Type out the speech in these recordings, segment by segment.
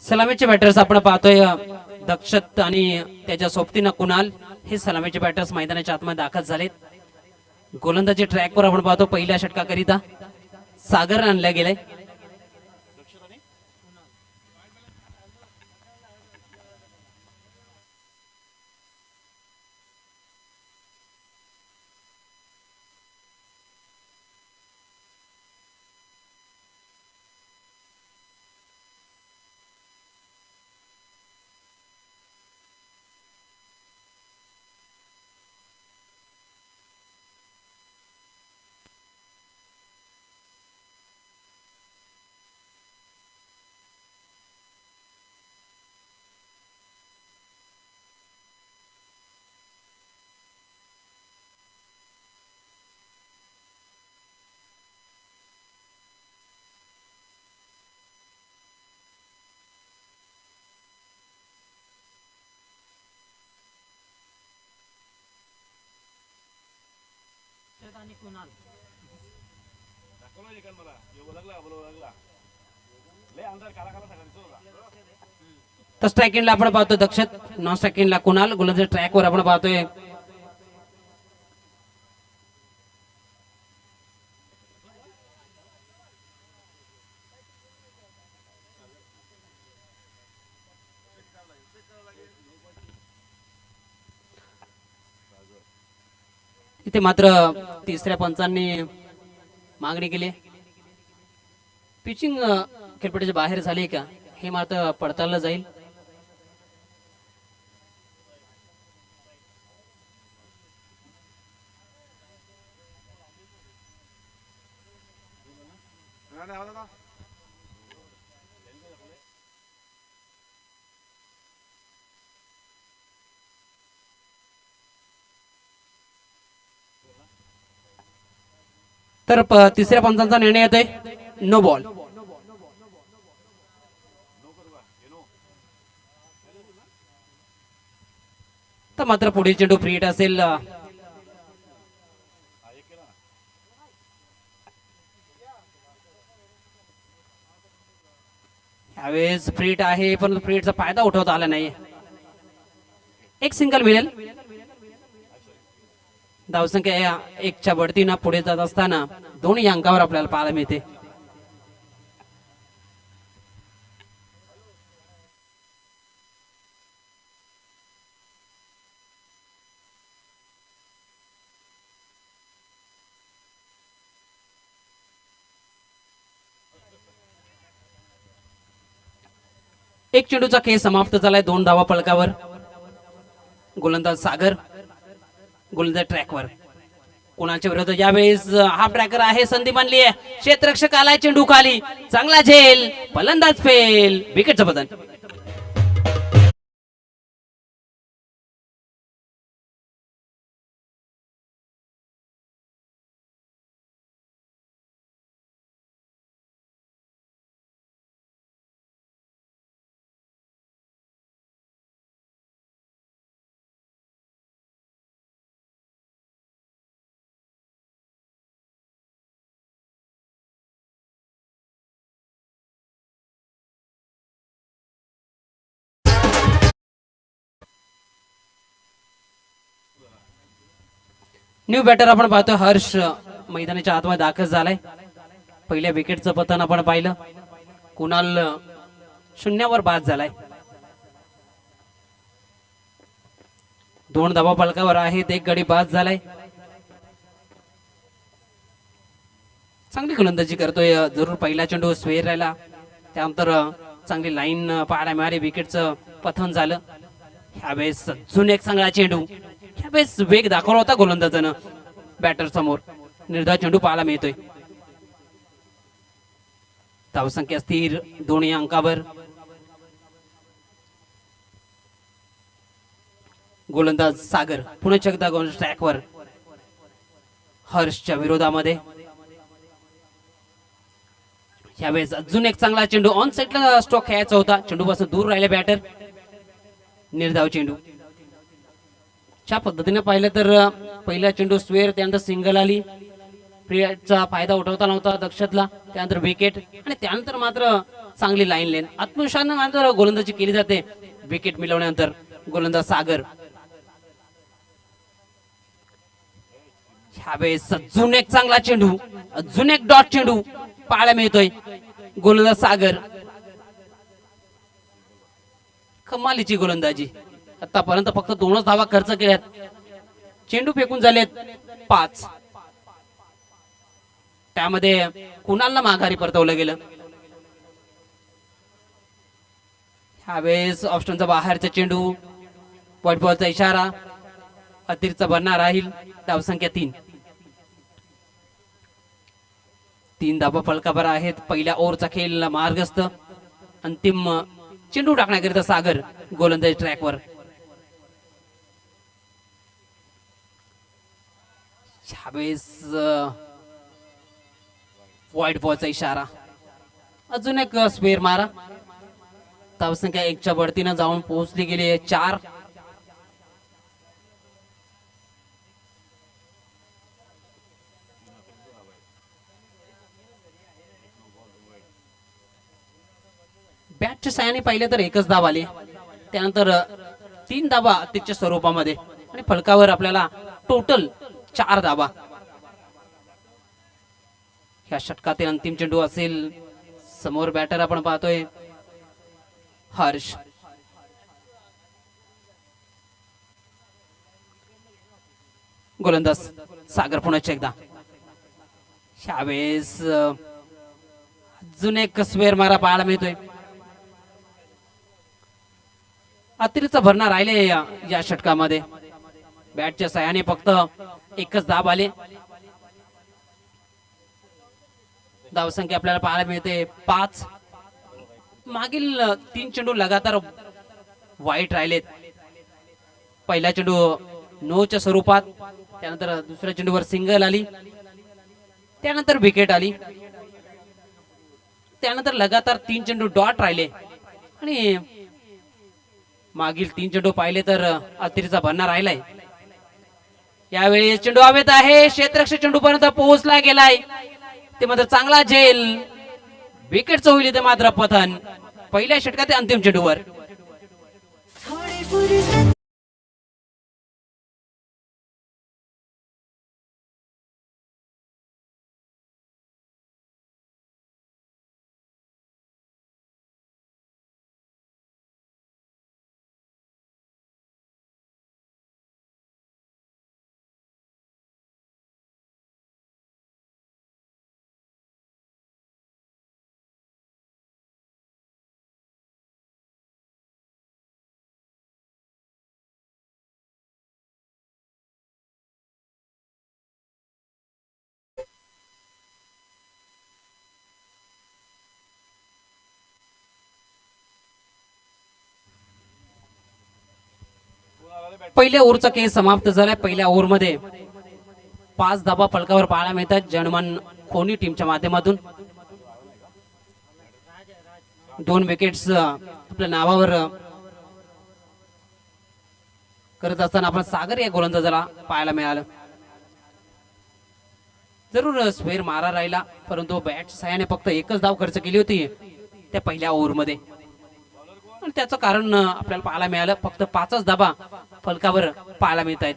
सलामीचे batters आपण पाहतोय दक्षत आणि त्याच्या सोबतीनं कुणाल हे सलामीचे बॅटर्स मैदानाच्या आतमध्ये दाखल झालेत। गोलंदाजी ट्रॅकवर आपण पाहतो पहिल्या षटकाकरिता सागर आणला गेलाय। तर स्ट्रायकिंगला आपण पाहतो दक्षत, नॉन स्ट्रायकिंगला कुणाल, गोलंदाजी ट्रॅकवर आपण पाहतोय इथे मात्र तिसऱ्या पंचांनी मागणी केली। पिचिंग खेळपट्टीच्या बाहेर झाली का हे मात्र पडताळलं जाईल। तर तिसऱ्या पंचांचा निर्णय येतोय नो बॉल। तर मात्र पुढील चेंडू फ्री हिट असेल। यावेळेस फ्री हिट आहे पण फ्री हिटचा फायदा उठवता आला नाही। एक सिंगल मिळेल। धावसंख्या एकच्या बढतीनं पुढे जात असताना दोन्ही अंकावर आपल्याला पाहायला मिळते। एक चेंडूचा खेळ समाप्त झालाय। 2 धावा फलकावर। गोलंदाज सागर, गोलंदाज ट्रॅकवर कुणाच्या विरोधात यावेळेस हा ट्रॅकर आहे। संधी बनली आहे, क्षेत्ररक्षक आलाय, चेंडू खाली, चांगला झेल, फलंदाज फेल, विकेटचं पतन। न्यू बॅटर आपण पाहतो हर्ष मैदानाच्या आतमध्ये दाखल झालाय। पहिल्या विकेटचं पतन आपण पाहिलं। कुणाल शून्यावर बाद झालाय। 2 धावा फलकावर आहेत, एक गडी बाद झालाय। चांगली गोलंदाजी करतोय, जरूर पहिला चेंडू स्वेर राहिला, त्यानंतर चांगली लाईन पाहायला मिळाली, विकेटचं पतन झालं। ह्यावेळेस अजून एक चांगला चेंडू, ह्यावेळेस वेग दाखवला होता गोलंदाजानं बॅटर समोर, निर्धाव चेंडू पाहायला मिळतोय। धावसंख्या स्थिर दोन्ही अंकावर। गोलंदाज सागर पुणे एकदा गोलंदाज ट्रॅकवर हर्षच्या विरोधामध्ये। यावेळेस अजून एक चांगला चेंडू, ऑन साइडला स्ट्रोक खेळायचा होता, चेंडू पासून दूर राहिले बॅटर, निर्धाव चेंडू। च्या पद्धतीने पाहिलं तर पहिला चेंडू स्वेर, त्यानंतर सिंगल आली, प्रियाचा फायदा उठवता नव्हता दक्षतला, त्यानंतर विकेट आणि त्यानंतर मात्र चांगली लाईन लेन आत्मविश्वासाने मात्र गोलंदाजी केली जाते. विकेट मिळवल्यानंतर गोलंदाज सागर ह्यावेळेस अजून एक चांगला चेंडू, अजून एक डॉट चेंडू पाहायला मिळतोय. गोलंदाज सागर कमालीची गोलंदाजी, आतापर्यंत फक्त 2च धावा खर्च केल्यात, चेंडू फेकून झालेत 5. त्यामध्ये कुणालला माघारी परतवलं गेलं. ह्यावेळेस ऑप्शनचा बाहेरचा चेंडू, व्हाईट बॉलचा इशारा, अतिरिक्त भरणार राहील. धावसंख्या 3. 3 धावा फलकावर आहेत. पहिल्या ओव्हरचा खेळ मार्गस्थ. अंतिम चेंडू टाकण्याकरिता सागर गोलंदाजी ट्रॅकवर. ह्यावेळेस व्हाईट बॉलचा इशारा, अजून एक स्क्वेअर मारा. धावसंख्या 1च्या बढतीनं जाऊन पोहोचली गेली 4. बॅटच्या साहाय्याने पाहिलं तर 1च धाव आली, त्यानंतर 3 धावा अतिरिक्त स्वरूपामध्ये आणि फलकावर आपल्याला टोटल 4 धावा. ह्या षटकातील अंतिम चेंडू असेल. समोर बॅटर आपण पाहतोय हर्ष. गोलंदाज सागर पुन्हा एकदा. ह्यावेळेस अजून एक स्क्वेअर मारा पाहायला मिळतोय. अतिरिक्त भरणा राहिले या षटकामध्ये. बॅटच्या साह्याने फक्त 1च धाव आले. धावसंख्या आपल्याला पाहायला मिळते 5. मागील 3 चेंडू लगातार वाईट राहिलेत. पहिला चेंडू नोच्या स्वरूपात, त्यानंतर दुसऱ्या चेंडूवर सिंगल आली, त्यानंतर विकेट आली, त्यानंतर लगातार 3 चेंडू डॉट राहिले आणि मागील 3 चेंडू पाहिले तर अतिरिक्त भरणा राहिलाय. यावेळी चेंडू हवेत आहे, क्षेत्ररक्षक चेंडू पर्यंत पोहोचला गेलाय. ते मात्र चांगला झेल, विकेटचं होईल ते मात्र पतन पहिल्या षटकात अंतिम चेंडूवर. पहिल्या ओव्हरचा खेळ समाप्त झालाय. पहिल्या ओव्हरमध्ये 5 धावा फलकावर पाहायला मिळतात जनमन खोनी टीमच्या माध्यमातून. 2 विकेट्स आपल्या नावावर करत असताना आपण सागर या गोलंदाजाला पाहायला मिळालं. जरूर स्क्वेअर मारा राहिला, परंतु बॅटच्या साह्याने फक्त 1च धाव खर्च केली होती त्या पहिल्या ओव्हरमध्ये. आणि त्याचं कारण आपल्याला पाहायला मिळालं, फक्त 5च धावा फलकावर पाहायला मिळत आहेत.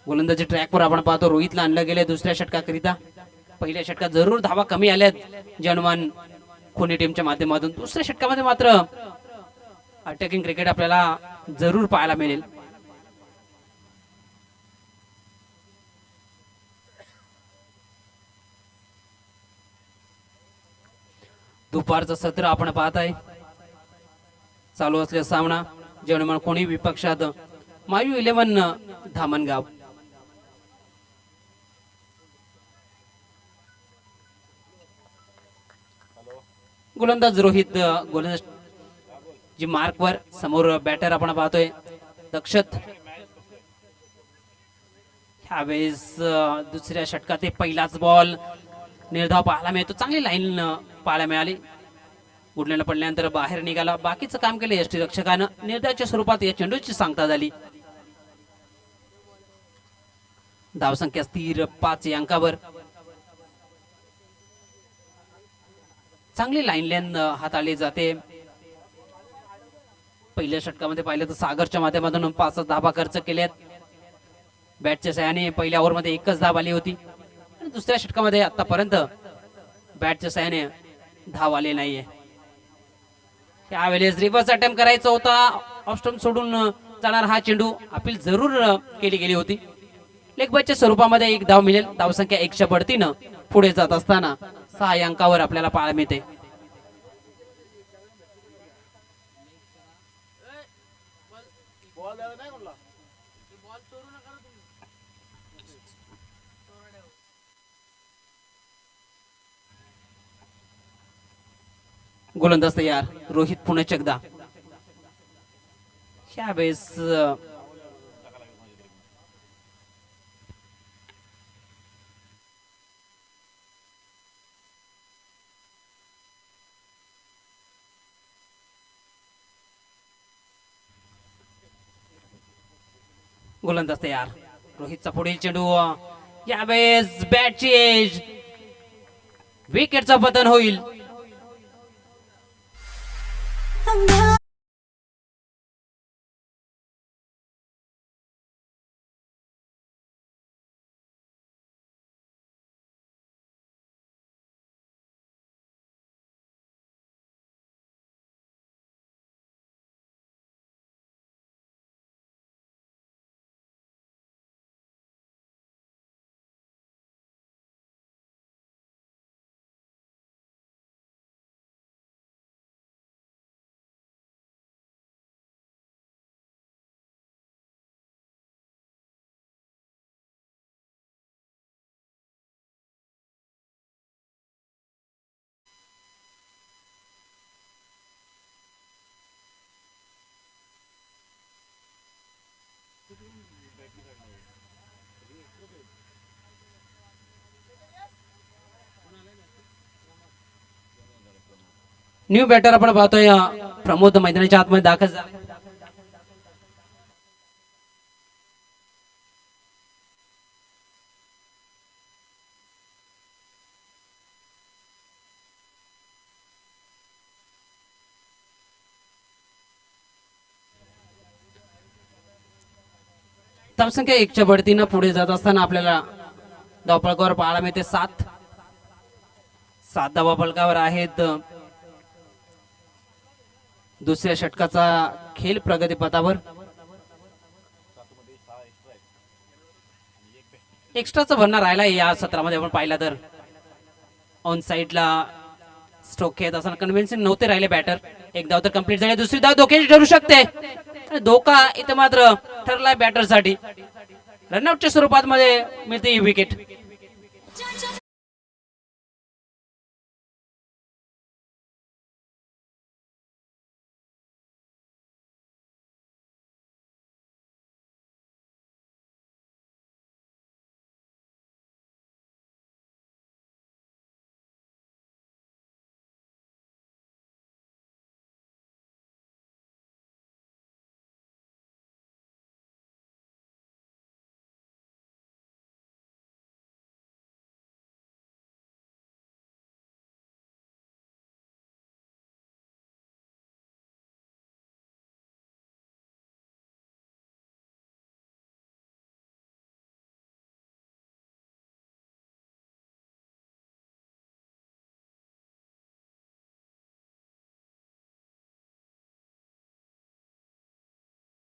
गोलंदाजी ट्रॅकवर आपण पाहतो रोहितला आणलं गेले दुसऱ्या षटकाकरिता. पहिल्या षटकात जरूर धावा कमी आल्यात जनमान खोनी टीमच्या माध्यमातून. दुसऱ्या षटकामध्ये मात्र अटॅकिंग क्रिकेट आपल्याला जरूर पाहायला मिळेल. दुपारचं सत्र आपण पाहताय. चालू असलेला सामना जनमन खोनी विपक्षात मायू 11 धामणगाव. गोलंदाज रोहित, गोलंदाज जी मार्कवर. समोर बॅटर आपण पाहतोय दक्षत. ह्यावेळेस दुसऱ्या षटकात पहिलाच बॉल निर्धाव पाहायला मिळतो. चांगली लाईन पाहायला मिळाली. उडलेला पडल्यानंतर बाहेर निघाला. बाकीचं काम केलं यष्टीरक्षकानं. निर्धावाच्या स्वरूपात या चेंडूची सांगता झाली. धावसंख्या स्थिर 5 या अंकावर. चांगली लाईन लेन हाताळली जाते. पहिल्या षटकामध्ये पाहिलं तर सागरच्या माध्यमातून 5 धाबा खर्च केल्यात. बॅटच्या सहाय्याने पहिल्या ओव्हरमध्ये एकच धाव आली होती आणि दुसऱ्या षटकामध्ये आतापर्यंत बॅटच्या सहाय्याने धाव आले नाहीये. त्यावेळेस रिव्हर्स अटेम्प्ट करायचा होता. ऑफस्टंप सोडून जाणार हा चेंडू अपील जरूर केली गेली होती. लेग बायच्या स्वरूपामध्ये एक धाव मिळेल. धावसंख्या 1च्या बढतीनं पुढे जात असताना 6 या अंकावर आपल्याला पाहायला मिळते. गोलंदाज तयार. रोहित पुणे एकदा. यावेळेस गोलंदाज तयार. रोहितचा पुढील चेंडू. यावेळेस बॅटची एज. विकेटचा पतन होईल. न्यू बॅटर आपण पाहतोय प्रमोद मैदानाच्या आतमध्ये दाखल झाले. धावसंख्या 1च्या बढतीनं पुढे जात असताना आपल्याला धावफलकावर पाहायला मिळते 7 धावफलकावर आहेत. दुसऱ्या षटकाचा खेळ प्रगतीपथावर. एक्स्ट्राचा भरणा राहिला या सत्रामध्ये आपण पाहिला तर. ऑन साइडला स्ट्रोक खेळत असताना कन्व्हिन्सिंग नव्हते राहिले बॅटर. एक धाव तर कंप्लीट झाली. दुसरी धाव धोक्याची ठरू शकते. धोका इथे मात्र ठरलाय बॅटरसाठी. रनआउटच्या स्वरूपात मध्ये मिळते ही विकेट.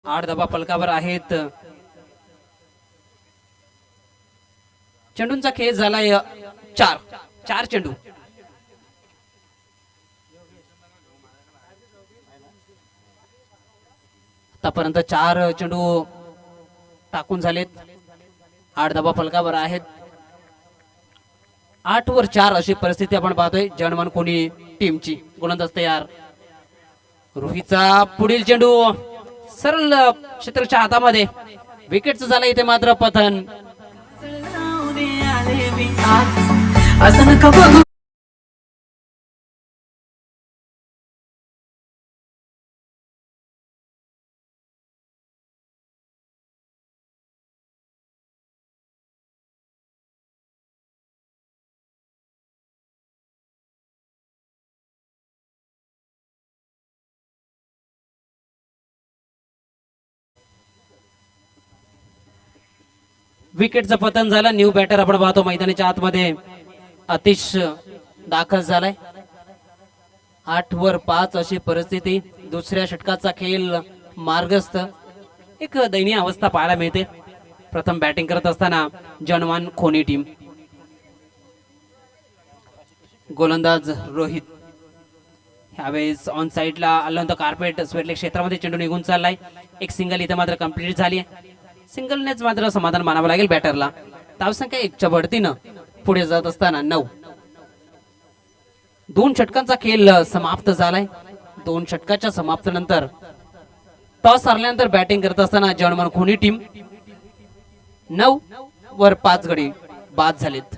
आठ धावा फलकावर आहेत. चेंडूंचा खेळ झालाय 4 चेंडू. आतापर्यंत 4 चेंडू टाकून झालेत. 8 धावा फलकावर आहेत. 8 वर 4 अशी परिस्थिती आपण पाहतोय जनमन कोणी टीमची. गोलंदाज तयार. रोहितचा पुढील चेंडू सरळ क्षेत्रच्या हातामध्ये. विकेटचं झालं इथे मात्र पतन. असं नका बघू. विकेटचं पतन झालं. न्यू बॅटर आपण पाहतो मैदानाच्या आतमध्ये आतिश दाखल झालाय. 8 वर 5 अशी परिस्थिती. दुसऱ्या षटकाचा खेळ मार्गस्थ. एक दयनीय अवस्था पाहायला मिळते. प्रथम बॅटिंग करत असताना जनमान खोनी टीम. गोलंदाज रोहित ह्यावेळेस ऑन साइडला आलं तर कार्पेट स्वेटले क्षेत्रामध्ये चेंडू निघून चाललाय. एक सिंगल इथे मात्र कंप्लीट झाली आहे. सिंगलनेच मात्र समाधान मानावं लागेल बॅटरला. धावसंख्या 1च्या बढतीनं पुढे जात असताना 9. 2 षटकांचा खेळ समाप्त झालाय. 2 षटकाच्या समाप्तीनंतर टॉस हरल्यानंतर बॅटिंग करत असताना जनमान खोनी टीम 9 वर 5 गडी बाद झालेत.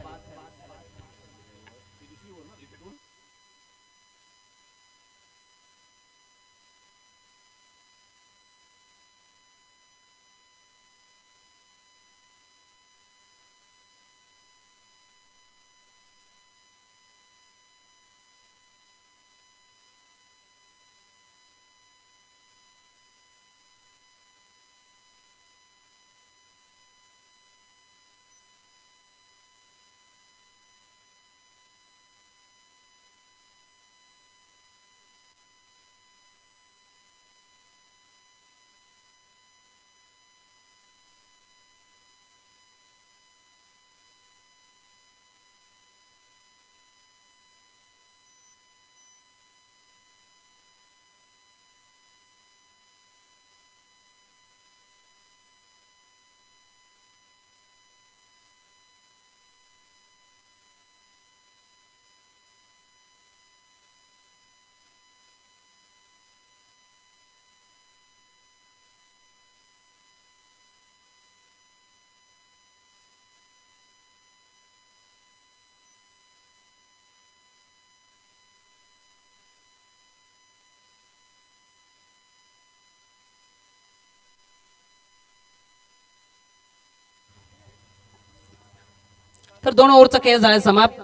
तर 2 ओव्हरचा खेळ झाला समाप्त.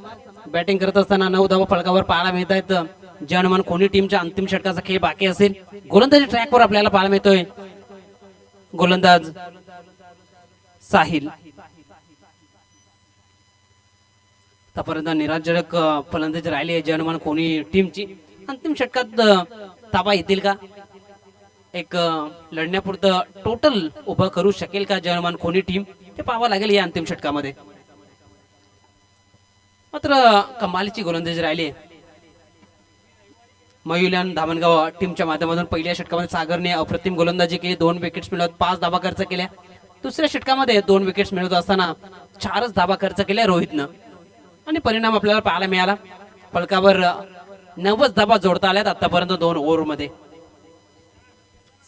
बॅटिंग करत असताना 9 धावा फलकावर पाहायला मिळत आहेत. जनमान खोनी टीमच्या अंतिम षटकाचा खेळ बाकी असेल. गोलंदाजी ट्रॅकवर आपल्याला पाहायला मिळतोय. गोलंदाज साहिल. आतापर्यंत निराशजनक फलंदाजी राहिली आहे जनमान खोनी टीमची. अंतिम षटकात ताबा येतील का? एक लढण्यापुरतं टोटल उभं करू शकेल का जनमान खोनी टीम? ते पाहावं लागेल या अंतिम षटकामध्ये. मात्र कमालीची गोलंदाजी राहिली. मयुल्यान धामणगाव टीमच्या माध्यमातून पहिल्या षटकामध्ये सागरने अप्रतिम गोलंदाजी केली. 2 विकेट्स मिळवत 5 धावा खर्च केल्या. दुसऱ्या षटकामध्ये 2 विकेट्स मिळवत असताना 4च धावा खर्च केल्या रोहितनं. आणि परिणाम आपल्याला पाहायला मिळाला. फलकावर 90 धावा जोडता आल्यात आतापर्यंत 2 ओव्हरमध्ये.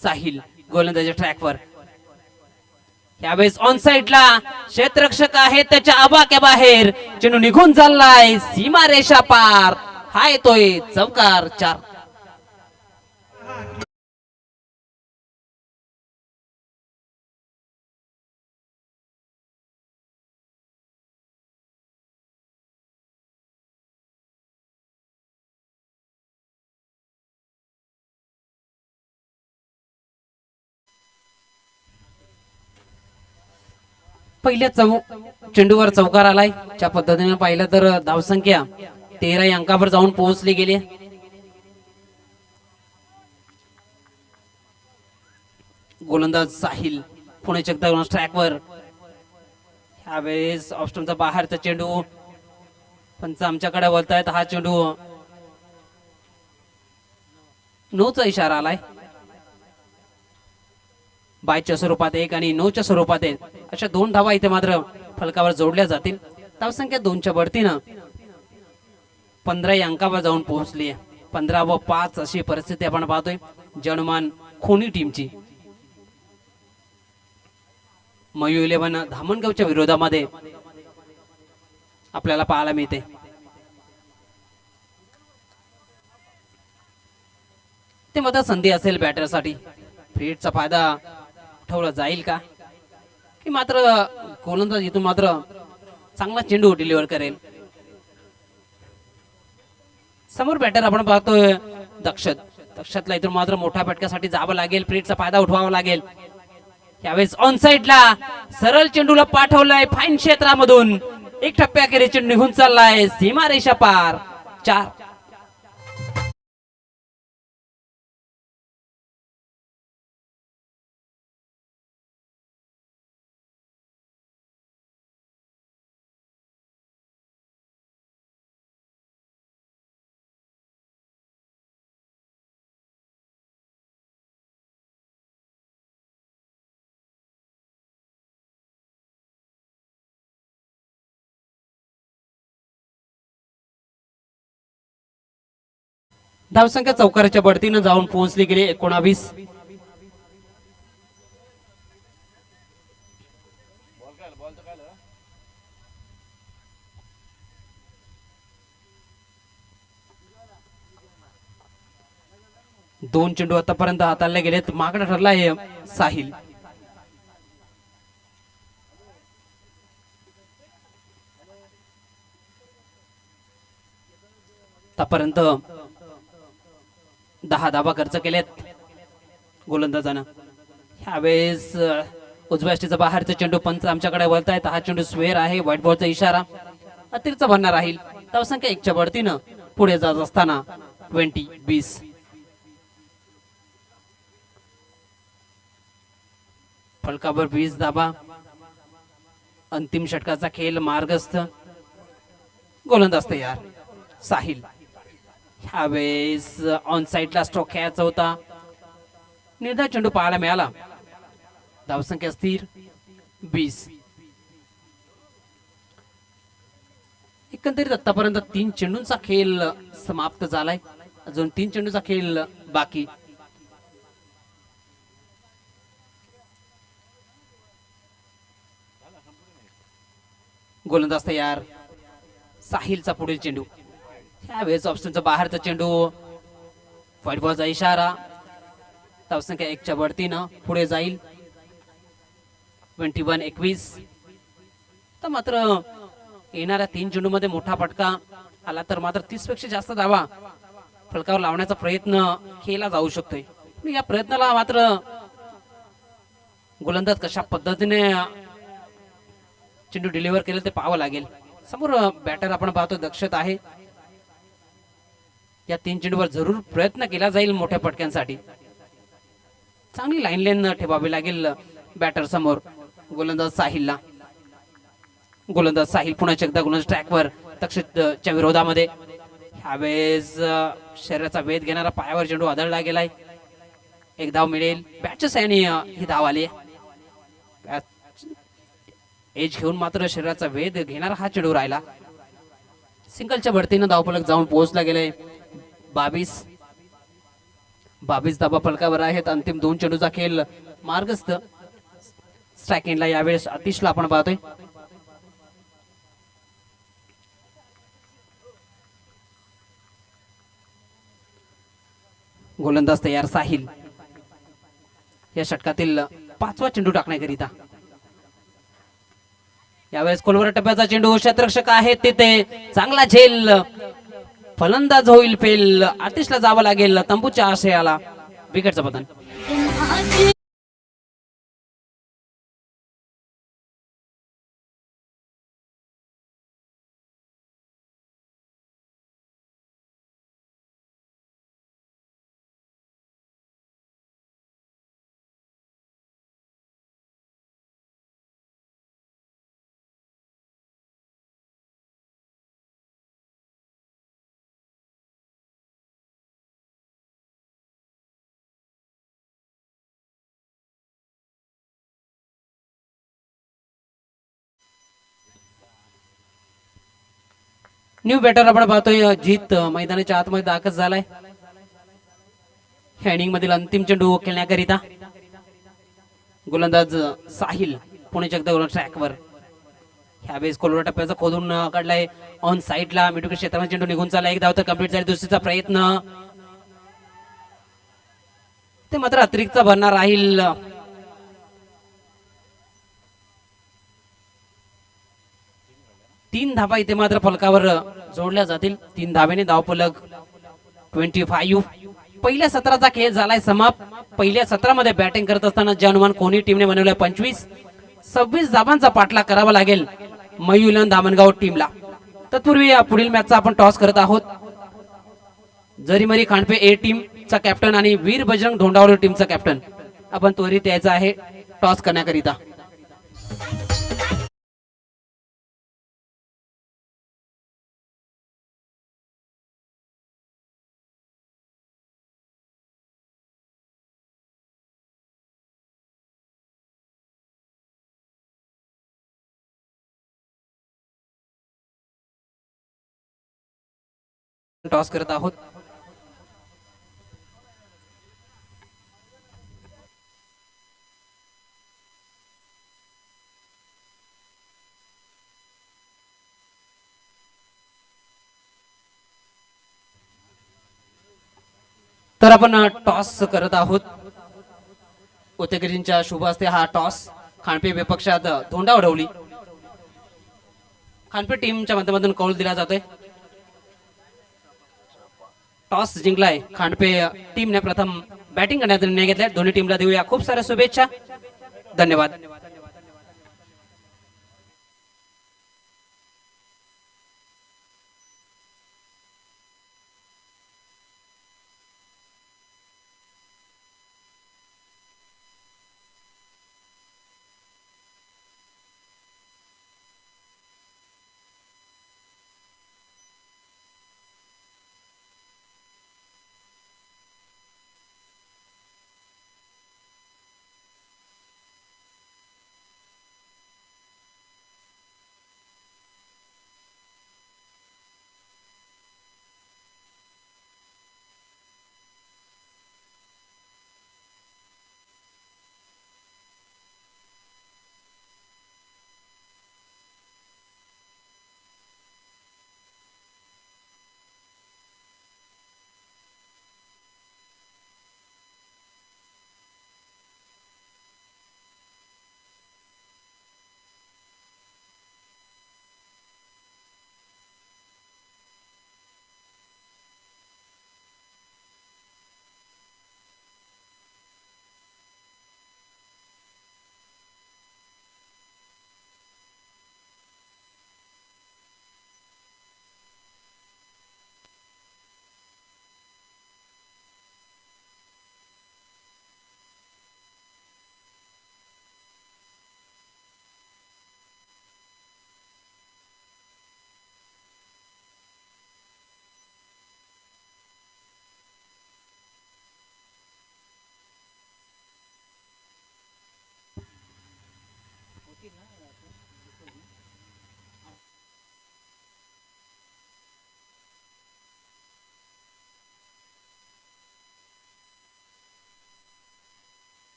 साहिल गोलंदाजी ट्रॅकवर. यावेळेस ऑन साइडला क्षेत्ररक्षक आहे त्याच्या आबाक्या बाहेर. चेंडू निघून चाललाय सीमा रेषा पार. हा येतोय चौकार 4. पहिल्या चेंडूवर चौकार आलाय. ज्या पद्धतीने पाहिलं तर धावसंख्या 13 अंकावर जाऊन पोहोचली गेली. गोलंदाज साहिल पुणे चकदा ट्रॅकवर. ह्यावेळेस ऑप्शनचा बाहेरचा चेंडू. पंच आमच्याकडे बोलतायत हा चेंडू नोचा इशारा आलाय. बायच्या स्वरूपात 1 आणि 9च्या स्वरूपात 1 अशा 2 धावा इथे मात्र फलकावर जोडल्या जातील. धावसंख्या 2च्या बढतीनं 15 अंकावर जाऊन पोहोचली आहे. 15 व 5 अशी परिस्थिती आपण पाहतोय जनमान खोनी टीमची. मयू 11 धामणगावच्या विरोधामध्ये आपल्याला पाहायला मिळते. ते मात्र संधी असेल बॅटरसाठी. फ्रीडचा फायदा उठवला जाईल का? की मात्र गोलंदाज इथून मात्र चांगला चेंडू डिलिव्हर करेल. समोर बॅटर आपण पाहतोय दक्षतला इथून मात्र मोठ्या फटक्यासाठी जावं लागेल. फ्रीडचा फायदा उठवावा लागेल. यावेळेस ऑन साइडला सरळ चेंडूला पाठवलाय फाईन क्षेत्रामधून एक टप्प्याखेरीज चेंडू निघून चाललाय सीमारेषा पार 4. धावसंख्या चौकाराच्या बढतीनं जाऊन पोहोचली गेली 19. दोन चेंडू आतापर्यंत हाताळले गेलेत. मागणं ठरलाय साहिल. आतापर्यंत 10 धावा खर्च केलेत गोलंदाजानं. ह्यावेळेस उजव्या अष्टीचा बाहेरचा चेंडू पंच आमच्याकडे वळतायत. हा चेंडू स्वेअर आहे. व्हाईट बॉलचा इशारा अतिरिक्त बनणार राहील. धावसंख्या 1च्या बढतीनं पुढे जात असताना 20. फलकावर 20 धाबा. अंतिम षटकाचा खेळ मार्गस्थ. गोलंदाज तयार साहिल. ह्यावेळेस ऑन साइडला स्ट्रोक खेळायचा होता. निर्धार चेंडू पाहायला मिळाला. धावसंख्या स्थिर 20. एकंदरीत आतापर्यंत 3 चेंडूंचा खेळ समाप्त झालाय. अजून 3 चेंडूचा खेळ बाकी. गोलंदाज तयार साहिलचा पुढील चेंडू. ह्यावेळेस ऑप्शनचा बाहेरचा चेंडू. व्हाईट बॉलचा इशारा. धावसंख्या 1च्या बढतीनं पुढे जाईल 21. तर मात्र येणाऱ्या 3 चेंडू मध्ये मोठा फटका आला तर मात्र 30 पेक्षा जास्त धावा फलकावर लावण्याचा प्रयत्न केला जाऊ शकतोय. या प्रयत्नाला मात्र गोलंदाज कशा पद्धतीने चेंडू डिलिव्हर केले ते पाहावं लागेल. समोर बॅटर आपण पाहतो दक्षता आहे. या 3 चेंडूवर जरूर प्रयत्न केला जाईल मोठ्या फटक्यांसाठी. चांगली लाईन लेन ठेवावी लागेल बॅटर समोर. गोलंदाज साहिलला. गोलंदाज साहिल पुन्हा एकदा गोलंदाज ट्रॅकवर तक्षितच्या विरोधामध्ये. ह्यावेळेस शरीराचा वेध घेणारा पायावर चेंडू आदळला गेलाय. 1 धाव मिळेल. बॅटच्या साहाय्याने ही धाव आली. एज घेऊन मात्र शरीराचा वेध घेणारा हा चेंडू राहिला. सिंगलच्या बढतीनं धावफलक जाऊन पोहोचला गेलाय 22. धाबा फलकावर आहेत. अंतिम 2 चेंडूचा खेळ मार्गस्थ. स्ट्रायकिंगला यावेळेस आतिशला आपण पाहतोय. गोलंदाज तयार साहिल. या षटकातील 5वा चेंडू टाकण्याकरिता. यावेळेस खोलवर टप्प्याचा चेंडू. क्षेत्ररक्षक आहेत तिथे. चांगला झेल. फलंदाज होईल फेल. आतिशला जावं लागेल तंबूच्या आशयाला. विकेटचं पतन. न्यू बॅटर आपण पाहतोय जीत मैदानाच्या आतमध्ये दाखल झालाय. इनिंग मधील अंतिम चेंडू खेळण्याकरिता गोलंदाज साहिल पुणे जगदा ट्रॅकवर. ह्यावेळेस कोलवर टप्प्याचा खोदून काढलाय ऑन साइडला. मिडविकेट क्षेत्रामध्ये चेंडू निघून चालला. 1 धाव तर कंप्लीट झाली. दुसरीचा प्रयत्न ते मात्र अतिरिक्त भरणार राहील. तीन धावा इथे मात्र फलकावर जोडल्या जातील. 3 धावेने धावफलक 25. पहिल्या सत्राचा खेळ झालाय समाप्त. पहिल्या सत्रामध्ये बॅटिंग करत असताना जे अनुमान कोणी टीमने बनवले 25-26 धावांचा पाठलाग करावा लागेल मयूलन धामणगाव टीमला. तत्पूर्वी पुढील मॅचचा आपण टॉस करत आहोत. जरीमरी खांडपे ए टीमचा कॅप्टन आणि वीर बजरंग धोंडावली टीमचा कॅप्टन आपण त्वरित यायचा आहे टॉस करण्याकरिता. टॉस करत आहोत. तर आपण टॉस करत आहोत. उतेकरींच्या शुभ हस्ते हा टॉस खांडपे विपक्षात धोंडा उडवली. खांडपे टीमच्या माध्यमातून कौल दिला जातोय. टॉस जिंकलाय खांडपे टीमने प्रथम बॅटिंग करण्याचा निर्णय घेतलाय. दोन्ही टीमला देऊया खूप साऱ्या शुभेच्छा. धन्यवाद.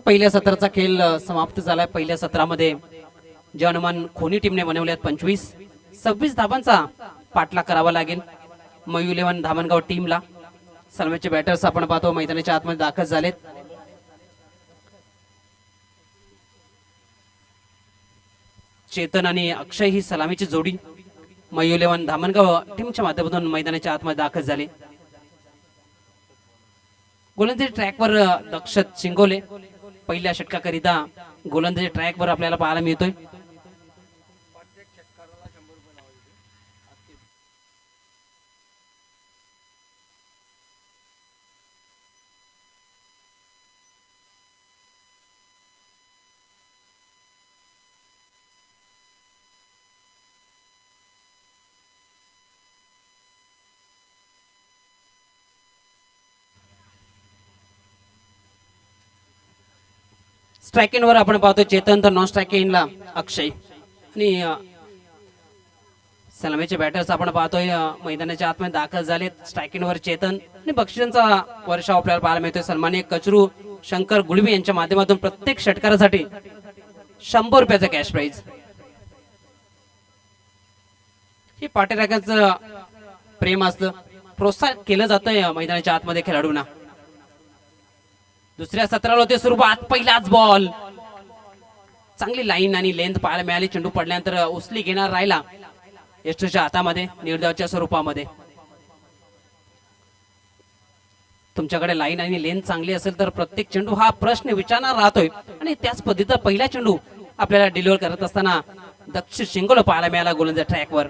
पहिल्या सत्राचा खेळ समाप्त झालाय. पहिल्या सत्रामध्ये जे अनुमान खोनी टीमने बनवले आहेत 25-26 धावांचा पाठलाग करावा लागेल मयू 11 धामणगाव टीमला. सलमानचे बॅटर्स आपण पाहतो मैदानाच्या आतमध्ये दाखल झालेत. चेतन आणि अक्षय ही सलामीची जोडी मयू 11 धामणगाव टीमच्या माध्यमातून मैदानाच्या आतमध्ये दाखल झाले. गोलंदाजी ट्रॅकवर दक्षत शिंगोले पहिल्या षटकाकरिता गोलंदाजी ट्रॅकवर आपल्याला पाहायला मिळतोय. स्ट्रायकिंग वर आपण पाहतो चेतन, तर नॉन स्ट्रायकिंगला अक्षय आणि सलामीचे बॅटर्स आपण पाहतोय मैदानाच्या आतमध्ये दाखल झालेत. स्ट्रायकिंग वर चेतन आणि बक्षिसांचा वर्षाव आपल्याला पाहायला मिळतोय. सन्माननीय कचरू शंकर गुळवी यांच्या माध्यमातून प्रत्येक षटकारासाठी 100 रुपयाचं कॅश प्राइज. हे पाठीराख्याचं प्रेम असतं, प्रोत्साहन केलं जातंय मैदानाच्या आतमध्ये खेळाडूंना. दुसऱ्या सत्राला होते सुरुवात. पहिलाच बॉल, चांगली लाईन आणि लेंथ पाहायला मिळाली. चेंडू पडल्यानंतर उचली घेणार राहिला यष्टीच्या हातामध्ये निर्धावाच्या स्वरूपामध्ये. तुमच्याकडे लाईन आणि लेंथ चांगली असेल तर प्रत्येक चेंडू हा प्रश्न विचारणार राहतोय आणि त्याच पद्धतीचा पहिला चेंडू आपल्याला डिलिव्हर करत असताना दक्ष शिंगोले पाहायला मिळाला गोलंदाज ट्रॅकवर.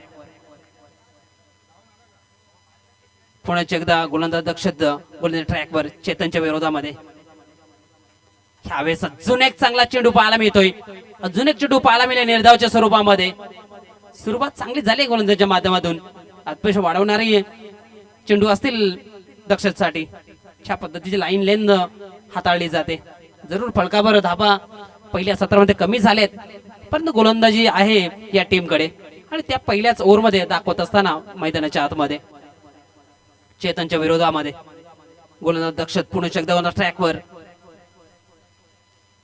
पुन्हा एकदा गोलंदाज दक्षित गोलंदाज ट्रॅकवर चेतनच्या विरोधामध्ये. ह्यावेळेस अजून एक चांगला चेंडू पाहायला मिळतोय. अजून एक चेंडू पाहायला मिळेल निर्धावच्या स्वरूपामध्ये. सुरुवात चांगली झाली गोलंदाजाच्या माध्यमातून. अपेक्षा वाढवणारे चेंडू असतील दक्षिणसाठी. अशा पद्धतीची लाईन लेंथ हाताळली जाते. जरूर फलकावर धाबा पहिल्या सत्रामध्ये कमी झालेत, परंतु गोलंदाजी आहे या टीमकडे आणि त्या पहिल्याच ओव्हरमध्ये दाखवत असताना मैदानाच्या आतमध्ये चेतनच्या विरोधामध्ये गोलंदाज दक्षित पुणे एकदा ट्रॅकवर.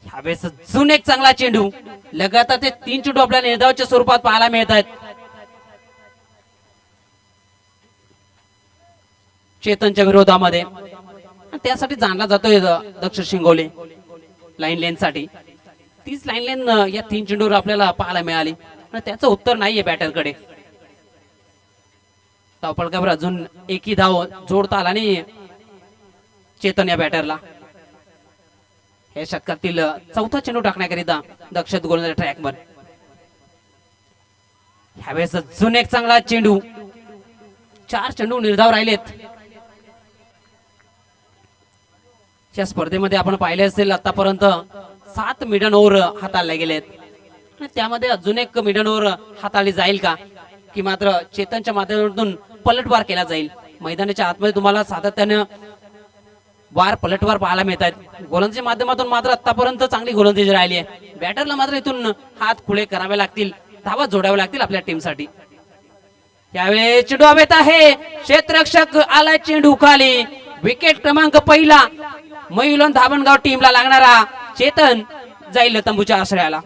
ह्यावेळेस अजून एक चांगला चेंडू. लगातार ते 3 चेंडू आपल्याला निर्धावाच्या स्वरूपात पाहायला मिळत आहेत. चेतनच्या विरोधामध्ये त्यासाठी जाणला जातोय दक्ष शिंगोले लाईन लेन साठी. तीच लाईन लेन या 3 चेंडूवर आपल्याला पाहायला मिळाली आणि त्याचं उत्तर नाहीये बॅटरकडे. धावफलकावर अजून एकही धाव जोडता आला आणि चेतन या बॅटरला. या षटकातील चौथा चेंडू टाकण्याकरिता दक्षित गोलंदाज ट्रॅकवर. ह्यावेळेस अजून एक चांगला चेंडू. 4 चेंडू निर्धाव राहिलेत. या स्पर्धेमध्ये आपण पाहिले असेल आतापर्यंत 7 मिडन ओव्हर हाताळले गेलेत. त्यामध्ये अजून एक मिडन ओव्हर हाताळली जाईल का, की मात्र चेतनच्या माध्यमातून पलटवार केला जाईल. मैदानाच्या आतमध्ये तुम्हाला सातत्याने वार पलटवार पाहायला मिळत आहेत. गोलंदाजीच्या माध्यमातून मात्र आतापर्यंत चांगली गोलंदाजी राहिली आहे. बॅटरला मात्र इथून हात खुले करावे लागतील, धावा जोडाव्या लागतील आपल्या टीमसाठी. यावेळी चेंडू हवेत आहे. क्षेत्ररक्षक आला चेंडू खाली. विकेट क्रमांक पहिला मयुलन धामणगाव टीमला लागणारा. चेतन जाईल तंबूच्या आश्रयाला.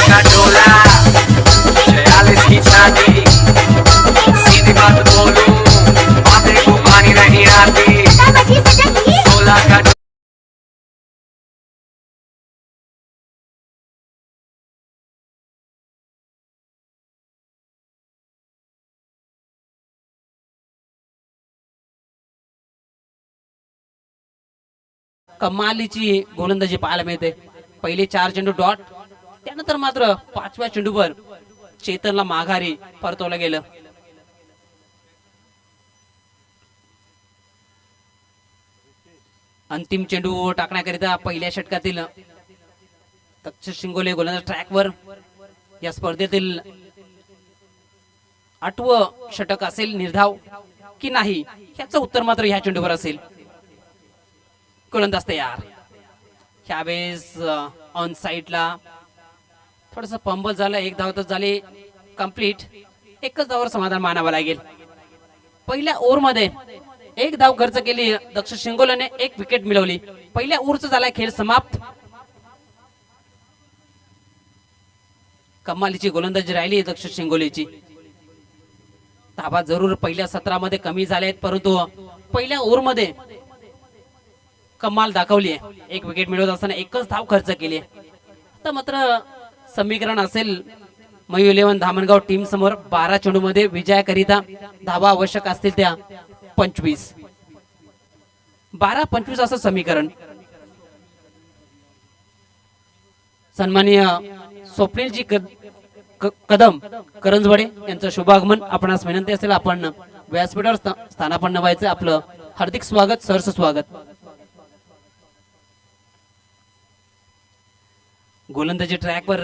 का डोला चालीस की छाती सीधी बात बोलूं बातें को मानी नहीं आती 16 का कमालीची गोलंदाजी पाहायला मिळते. पहिले 4 चेंडू डॉट, त्यानंतर मात्र 5व्या चेंडूवर चेतनला माघारी परतवलं गेलं. अंतिम चेंडू टाकण्याकरिता पहिल्या षटकातील दक्ष शिंगोले गोलंदाज ट्रॅकवर. या स्पर्धेतील 8वं षटक असेल निर्धाव की नाही याचं उत्तर मात्र ह्या चेंडूवर असेल. गोलंदाज तयार. ह्यावेळेस ऑन साइडला थोडस पंबल झालं. 1 धाव तर झाली कंप्लीट. एकच धावावर समाधान मानावं लागेल. पहिल्या ओव्हर मध्ये 1 धाव खर्च केली दक्ष शिंगोलेने, 1 विकेट मिळवली. पहिल्या ओव्हरचा झाला खेळ समाप्त. कमालीची गोलंदाजी राहिली दक्ष शिंगोलेची. धावा जरूर पहिल्या सत्रामध्ये कमी झाल्यात, परंतु पहिल्या ओव्हर मध्ये कमाल दाखवली आहे. 1 विकेट मिळवत असताना एकच धाव खर्च केली. आता मात्र समीकरण असेल मयू 11 धामणगाव टीम समोर 12 चेंडू मध्ये विजयाकरिता धावा आवश्यक असतील त्या 25. 12-25 असं समीकरण. सन्माननीय स्वप्नीलजी कदम करंजवाडे यांचं शुभागमन आपणास विनंती असेल आपण व्यासपीठावर स्थानापन्न व्हायचं. आपलं हार्दिक स्वागत, सहर्ष स्वागत. गोलंदाजी ट्रॅकवर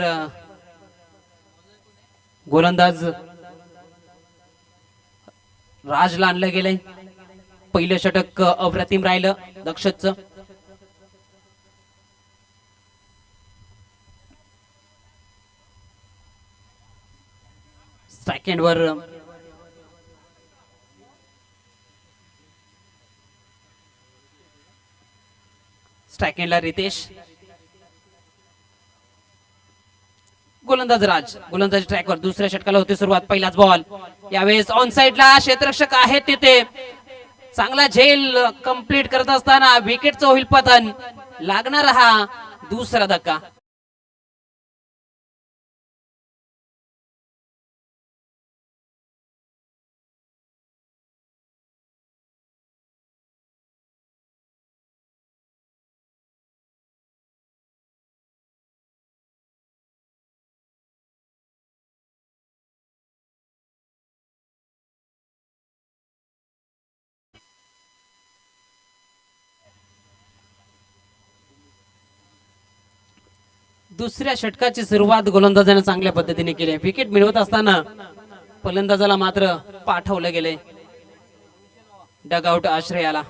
गोलंदाज राजला आणलं गेलंय. पहिलं षटक अप्रतिम राहिलं दक्षचं. सेकंडवर स्ट्रायकेंडला रितेश. गोलंदाज राज गोलंदाज ट्रॅकवर. दुसऱ्या षटकाला होती सुरुवात. पहिलाच बॉल. यावेळेस ऑन साइडला क्षेत्ररक्षक आहेत तिथे. चांगला झेल कंप्लीट करत असताना विकेटचं होईल पतन. लागणार हा दुसरा धक्का. दुसऱ्या षटकाची सुरुवात गोलंदाजाने चांगल्या पद्धतीने केली. विकेट मिळवत असताना फलंदाजाला मात्र पाठवलं गेले डगआउट आश्रयाला.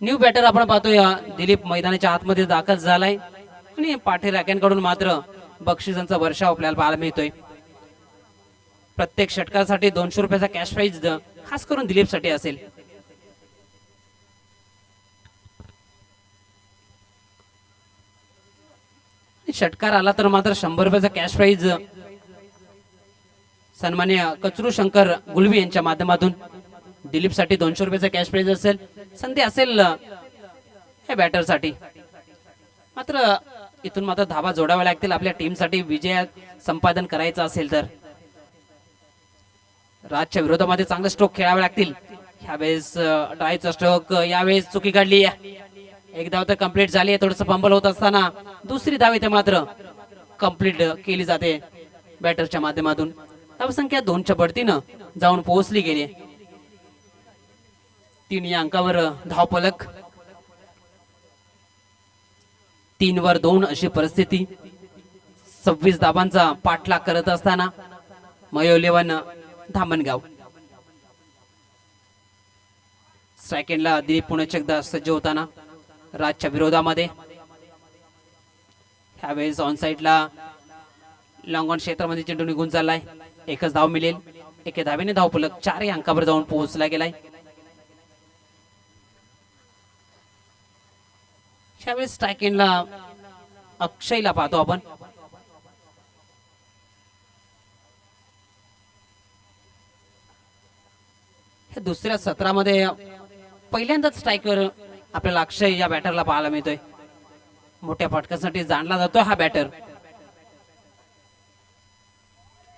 न्यू बॅटर आपण पाहतोय दिलीप मैदानाच्या आतमध्ये दाखल झालाय आणि पाठी राख्यांकडून मात्र बक्षिसांचा वर्षाव आपल्याला पाहायला मिळतोय. प्रत्येक षटकासाठी 200 रुपयाचा कॅश प्राइज खास करून दिलीप साठी असेल. षटकार आला तर मात्र 100 रुपयाचा कॅश प्राइज सन्माननीय कचरू शंकर गुलवी यांच्या माध्यमातून दिलीप साठी 200 रुपयाचा कॅश प्राइज असेल. संधी असेल या बॅटर साठी. मात्र इथून मात्र धावा जोडाव्या लागतील आपल्या टीम साठी विजय संपादन करायचं असेल तर. राजच्या विरोधामध्ये चांगले स्ट्रोक खेळावे लागतील. यावेळेस ड्रायचा स्ट्रोक यावेळेस चुकी काढली. एक धाव तर कंप्लीट झाली. थोडस फंबल होत असताना दुसरी धाव इथे मात्र कंप्लीट केली जाते बॅटरच्या माध्यमातून. धावसंख्या 2च्या बढतीनं जाऊन पोहोचली गेली. 3 या अंकावर धावफलक. 3 वर 2 अशी परिस्थिती. 26 धावांचा पाठलाग करत असताना मयू 11 धामणगाव. सेकंडला दिलीप पुणे एकदा सज्ज होताना राजच्या विरोधामध्ये. ह्यावेळेस ऑन साइडला लॉंग ऑन क्षेत्रामध्ये चेंडू निघून चाललाय. एकच धाव मिळेल. एके धावेने धावफलक 4 या अंकावर जाऊन पोहोचला गेलाय. ह्यावेळेस स्ट्रायकेंडला अक्षयला पाहतो आपण. हे दुसऱ्या सत्रामध्ये पहिल्यांदाच स्ट्राईकवर आपल्याला अक्षय या बॅटरला पाहायला मिळतोय. मोठ्या फटक्यासाठी जाणला जातोय हा बॅटर.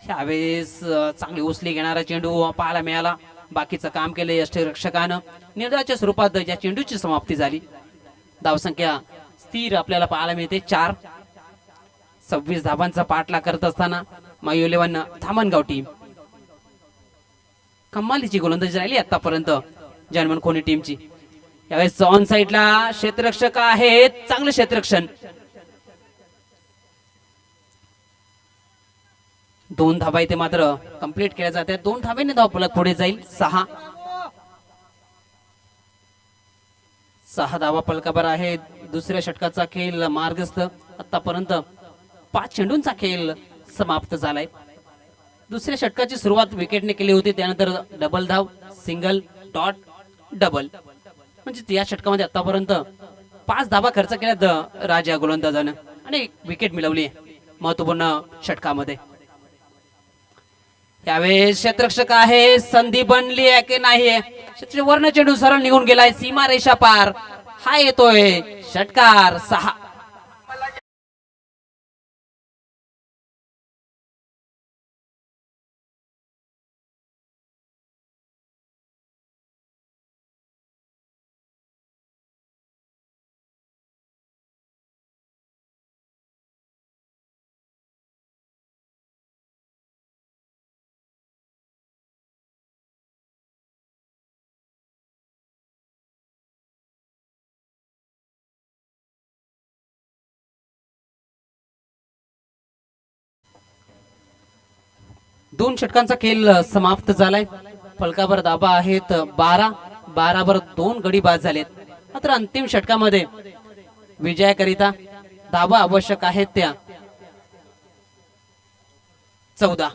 यावेळेस चांगली उचली घेणारा चेंडू पाहायला मिळाला. बाकीचं काम केलं यष्टिरक्षकानं. निर्धाराच्या स्वरूपात या चेंडूची समाप्ती झाली. धावसंख्या स्थिर आपल्याला पाहायला मिळते 4. 26 धावांचा पाठलाग करत असताना मयू 11 धामणगाव टीम. कमालीची गोलंदाजी राहिली आतापर्यंत जनमन कोणी टीमची. यावेळेस ऑन साइडला क्षेत्ररक्षक आहेत. चांगलं क्षेत्ररक्षण. 2 धावा इथे मात्र कंप्लीट केल्या जातात. 2 धावेने धावफलक पुढे जाईल. 6 धावा फलकावर आहे. दुसऱ्या षटकाचा खेळ मार्गस्थ. आतापर्यंत 5 चेंडूंचा खेळ समाप्त झालाय. दुसऱ्या षटकाची सुरुवात विकेटने केली होती. त्यानंतर डबल धाव, सिंगल, डॉट, डबल. म्हणजे या षटकामध्ये आतापर्यंत 5 धावा खर्च केल्यात राजा गोलंदाजानं आणि विकेट मिळवली महत्वपूर्ण षटकामध्ये. यावेळेस क्षेत्ररक्षक आहे. संधी बनली आहे की नाही. वर्ण चेंडू सरळ निघून गेलाय. सीमा रेषा पार. हा येतोय षटकार 6. दोन षटकांचा खेळ समाप्त झालाय. फलकावर धाबा आहेत 12. 12 दोन गडी बाद झालेत. मात्र अंतिम षटकामध्ये विजयाकरिता धाबा आवश्यक आहेत त्या 14.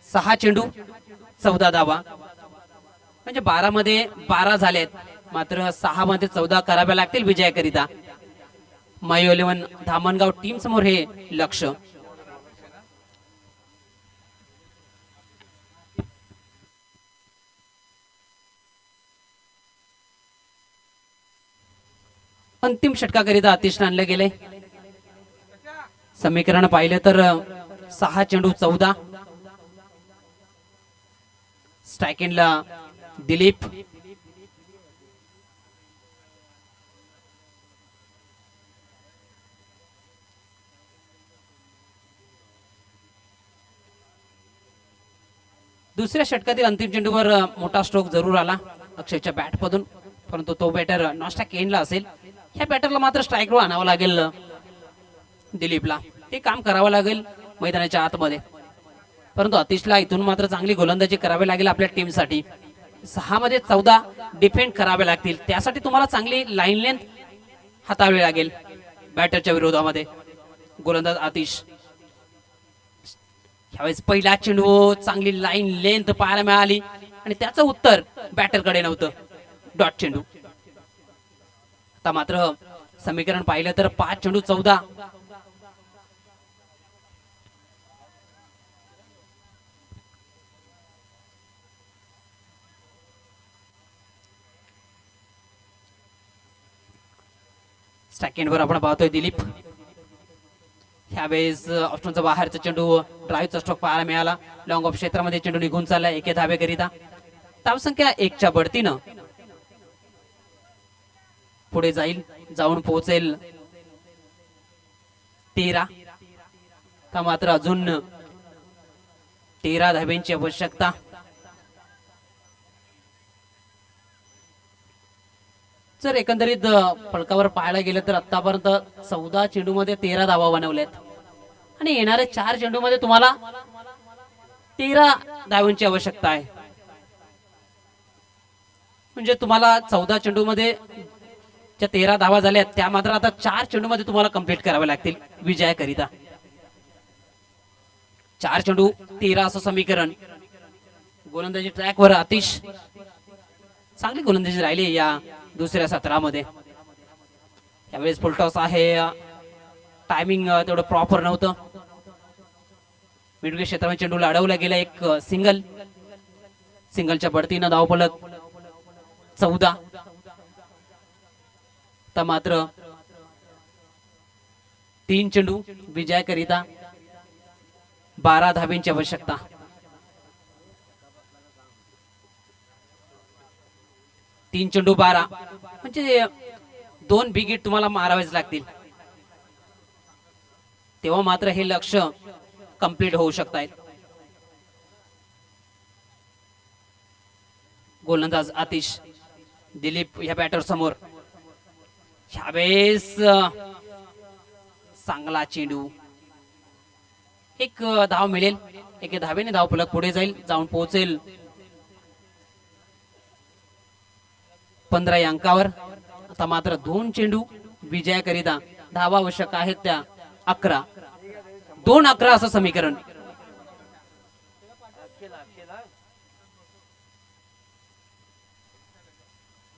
6 चेंडू 14 धावा, म्हणजे 12 मध्ये 12 झालेत. मात्र 6 मध्ये 14 कराव्या लागतील विजयाकरिता. मायू 11 धामणगाव टीम समोर हे लक्ष. अंतिम षटकाकरिता अतिश आणले गेले. समीकरण पाहिलं तर 6 चेंडू 14. स्ट्रायकिंगला दिलीप, दुसऱ्या षटकातील अंतिम चेंडूवर मोठा स्ट्रोक जरूर आला अक्षयच्या बॅट मधून, परंतु तो बॅटर नॉस्टॅक एंडला असेल. ह्या बॅटरला मात्र स्ट्राईकवर आणावं लागेल दिलीपला. ते काम करावं लागेल मैदानाच्या आतमध्ये. परंतु अतिशला इथून मात्र चांगली गोलंदाजी करावी लागेल आपल्या टीमसाठी. 6 मध्ये 14 डिफेंड करावे लागतील. त्यासाठी तुम्हाला चांगली लाईन लेंथ हाताळावी लागेल बॅटरच्या विरोधामध्ये. गोलंदाज आतिश ह्यावेळेस पहिला चेंडू चांगली लाईन लेंथ पाहायला मिळाली आणि त्याचं उत्तर बॅटरकडे नव्हतं. डॉट चेंडू. आता मात्र समीकरण पाहिलं तर 5 चेंडू 14. सेकंडवर आपण पाहतोय दिलीप. ह्यावेळेस ऑप्शनचा बाहेरचा चेंडू ड्राईव्हचा स्ट्रोक पाहायला मिळाला. लॉंग ऑफ क्षेत्रामध्ये चेंडू निघून चालला 1 धावेकरिता. धावसंख्या 1च्या बढतीनं पुढे जाईल, जाऊन पोहोचेल 13. का मात्र अजून 13 धाब्यांची आवश्यकता. जर एकंदरीत फलकावर पाहायला गेलं तर आतापर्यंत 14 चेंडू मध्ये 13 धावा बनवल्यात आणि येणाऱ्या 4 चेंडू मध्ये तुम्हाला 13 धावांची आवश्यकता आहे. म्हणजे तुम्हाला 14 चेंडू मध्ये ज्या 13 धावा झाल्यात त्या मात्र आता 4 चेंडू मध्ये तुम्हाला कंप्लीट कराव्या लागतील विजयाकरिता. 4 चेंडू 13 असं समीकरण. गोलंदाजी ट्रॅकवर आतिश चांगली गोलंदाजी राहिली या दुसऱ्या सत्रामध्ये. यावेळेस फुलटॉस आहे. टायमिंग तेवढं प्रॉपर नव्हतं. मिडविकेट क्षेत्रामध्ये चेंडूला अडवला गेला. एक सिंगलच्या बढतीनं धावफलक 14. तर मात्र 3 चेंडू विजयाकरिता 12 धाब्यांची आवश्यकता. 3 चेंडू 12 म्हणजे 2 बिग हिट तुम्हाला मारावेच लागतील. तेव्हा मात्र हे लक्ष कंप्लीट होऊ शकतायत. गोलंदाज आतिश दिलीप ह्या बॅटर समोर. ह्यावेळेस चांगला चेंडू. एक धाव मिळेल. 1 धावेने धाव फलक पुढे जाईल, जाऊन पोहोचेल 15 या अंकावर. आता मात्र 2 चेंडू विजयाकरिता धावा आवश्यक आहेत त्या 11. 2-11 असं समीकरण.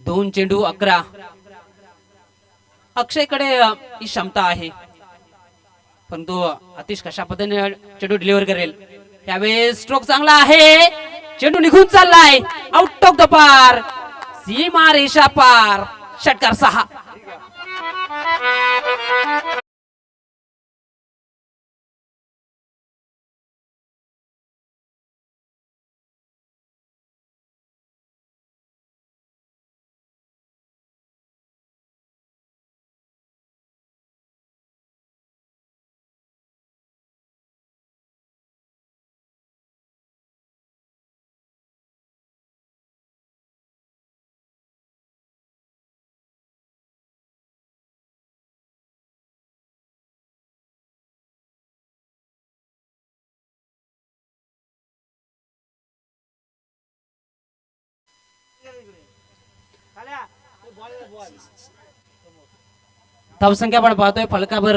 दोन चेंडू 11. अक्षयकडे ही क्षमता आहे, परंतु अतिश कशा पद्धतीने चेंडू डिलिव्हर करेल. त्यावेळेस स्ट्रोक चांगला आहे. चेंडू निघून चाललाय आउट ऑफ द पार. सीमा रेषा पार. षटकार 6. धावसंख्या आपण पाहतोय फलकावर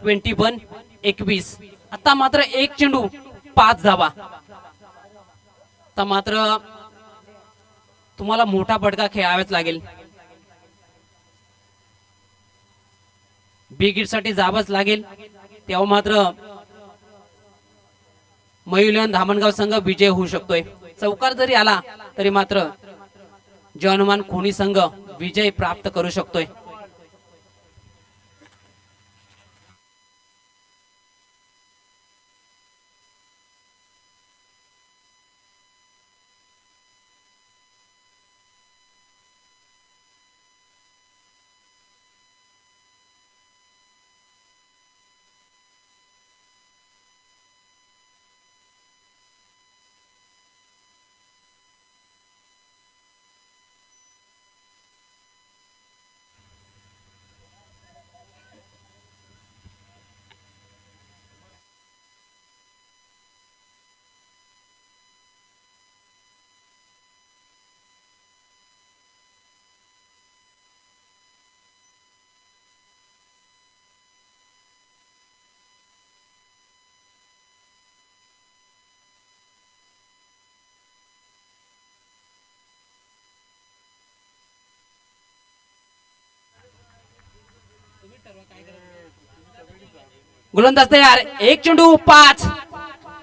21. आता मात्र एक चेंडू 5 धावा. आता मात्र तुम्हाला मोठा फटका खेळावाच लागेल. बिग हिट साठी जावंच लागेल. तेव्हा मात्र मयुलियन धामणगाव संघ विजय होऊ शकतोय. चौकार जरी आला तरी मात्र जवानमान कोणी संघ विजय प्राप्त करू शकतोय. गोलंदाज तयार. एक चेंडू 5.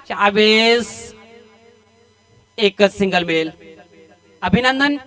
यावेळेस एकच सिंगल मिळेल. अभिनंदन.